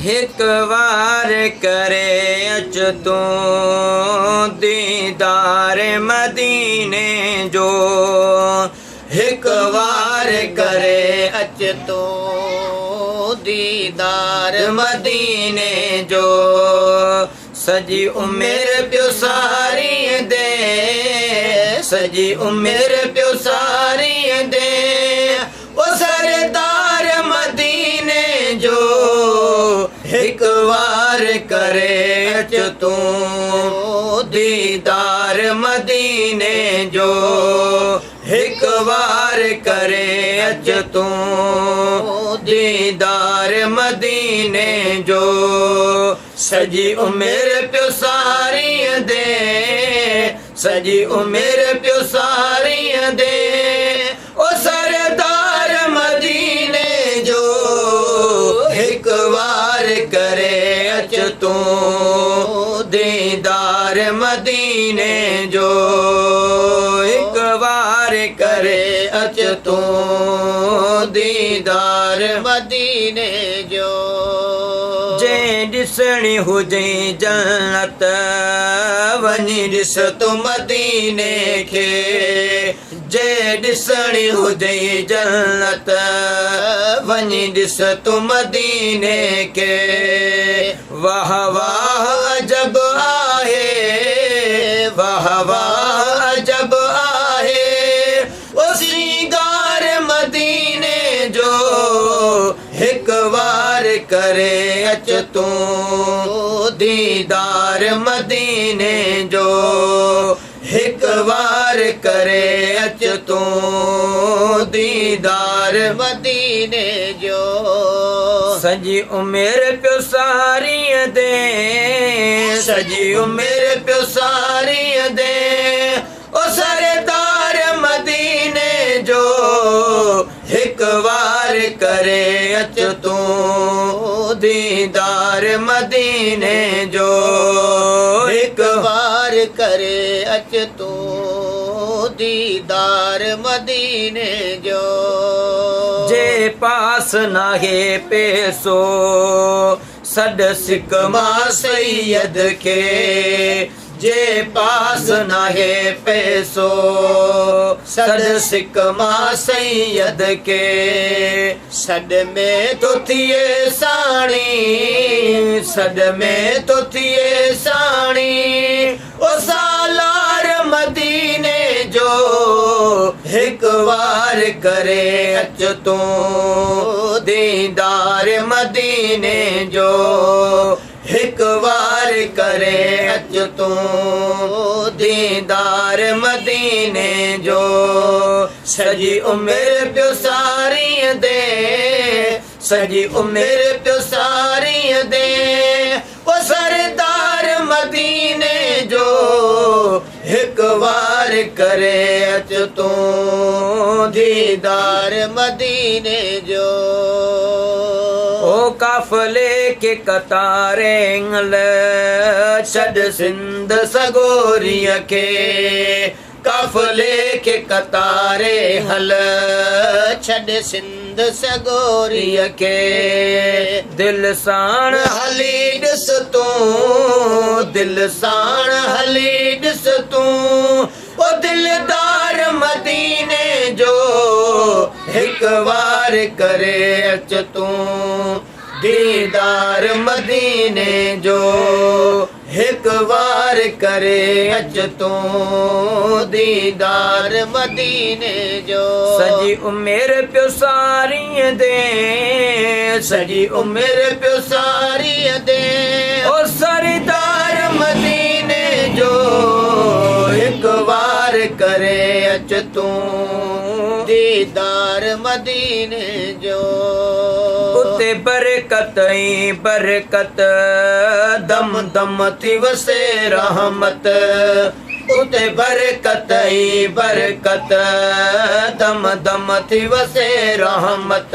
हिक वार करे अच तू दीदार मदीने जो, हिक वार करे अच तू दीदार मदीने जो। सजी उम्र पियो सारी दे, सजी उम्र पियो सारी दे, ओ सरदार मदीने जो। हिक वार करे अच तू दीदार मदीने जो, हिक वार करे अच तू दीदार मदीने जो। सजी उम्र पियो सारी दे, सजी उम्र पियो सारी दे, ओ सरदार मदीने जो। हिक वार करे अच तू दीदार मदीने जो, हिक वार करे अच तू दीदार मदीने जो। जे ॾिसणी हुजे जन्नत वञी ॾिस तू मदीने खे, जे ॾिसणी हुजे जन्नत वञी ॾिस तू मदीने खे। वाह वाह अजब आहे, वाह वाह अजब आहे, ओ श्रृंगार मदीने जो। हिक वार करे अच तू दीदार मदीने जो, हिक वार करे अच तू दीदार मदीने जो। सजी उम्र पियो सारी दे, सजी उम्र पियो सारी दे, ओ सरदार मदीने जो। हिक वार करे अच तू दीदार मदीने जो, हिक वार करे अच तू दीदार मदीने जो। जे पास नाहे पैसो सॾ सिक मां सैयद खे, जे पास नाहे पैसो सॾ सिक मां सैयद के। सॾ में तो थिए साणी, सॾ में तो थिए साणी, ओ सालार मदीने जो। हिक वार करे अच तू दीदार मदीने जो, हिक वार करे अच तू दीदार मदीने जो। सजी उम्र पियो सारी दे, सजी उम्र पियो सारी दे, ओ सरदार मदीने जो। हिक वार करे अच तू दीदार मदीने जो। ओ काफले के कतारे छॾ सिंध सगोरीअ खे, काफले के कतारे हल छॾ सिंध सगोरीअ खे। दिल साण हली ॾिस तू, दिल साण हली ॾिस तू, ओ दिलदार मदीने जो। हिक वार करे अच तू दीदार मदीने जो, हिक वार करे अच तू दीदार मदीने जो। सजी उम्र पियो सारी दे, सजी उम्र पियो सारी दे, ओ सरदार मदीने जो। हिक वार करे अच तू दीदार मदीने जो। उते बरकत ई बरकत दम दम थी वसे रहमत, उते बरकत ई बरकत दम दम थी वसे रहमत।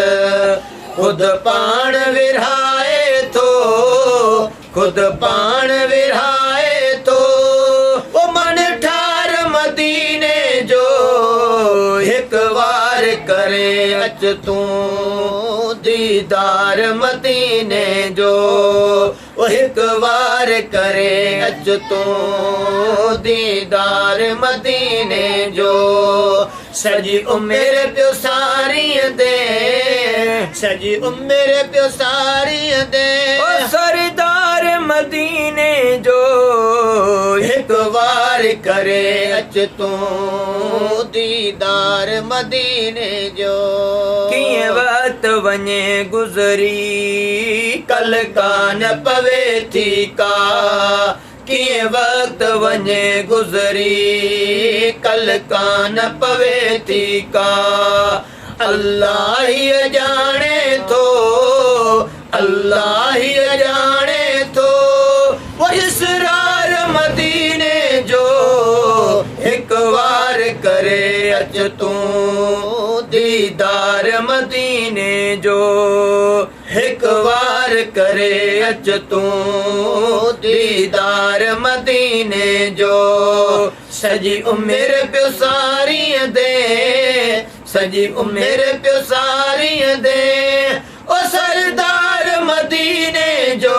खुद पाण विरहाए थो, खुद पाण विरहाए थो, ओ मन ठार मदीने जो। तूं दीदार मदीने जो ओ हिक बार करे अच तूं दीदार मदीने जो सजी उम्र पियो सारी दे सजी उम्र पियो सारी दे ओ सरदार मदीने जो हिक बार करे अच तूं दीदार मदीने जो कीअं वक्त वञे गुज़री कल कान पवे थी का कीअं वक्त वञे गुज़री कल कान पवे थी का अल्लाह ही ॼाणे थो अल्लाह ही ॼाणे थो वो इसरार मदीने जो हिक बार करे अच तूं दीदार मदीने जो हिक बार करे अच तूं दीदार मदीने जो सजी उम्र पियो सारी दे सजी उम्र पियो सारी दे ओ सरदार मदीने जो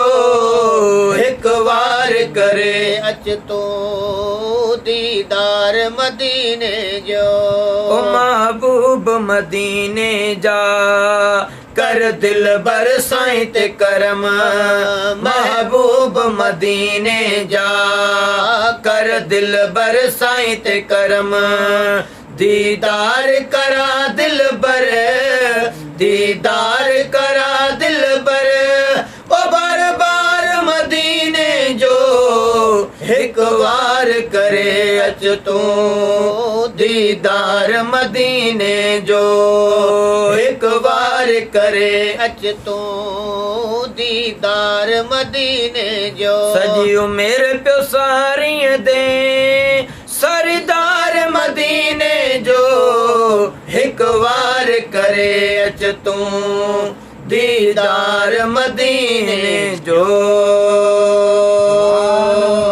हिक बार करे अच तूं दीदार मदीने जो ओ महबूब मदीने जा कर दिल बर साईं ते करम महबूब मदीने जा कर दिल बर साईं ते करम दीदार करा दिल बर दीदार करा दिल बर ओ बार बार मदीने जो हिक बार करे अच तूं दीदार मदीने जो हिक बार करे अच तूं दीदार मदीने जो सजी उम्र पियो सारी दे सरदार मदीने जो हिक बार करे अच तूं दीदार मदीने जो।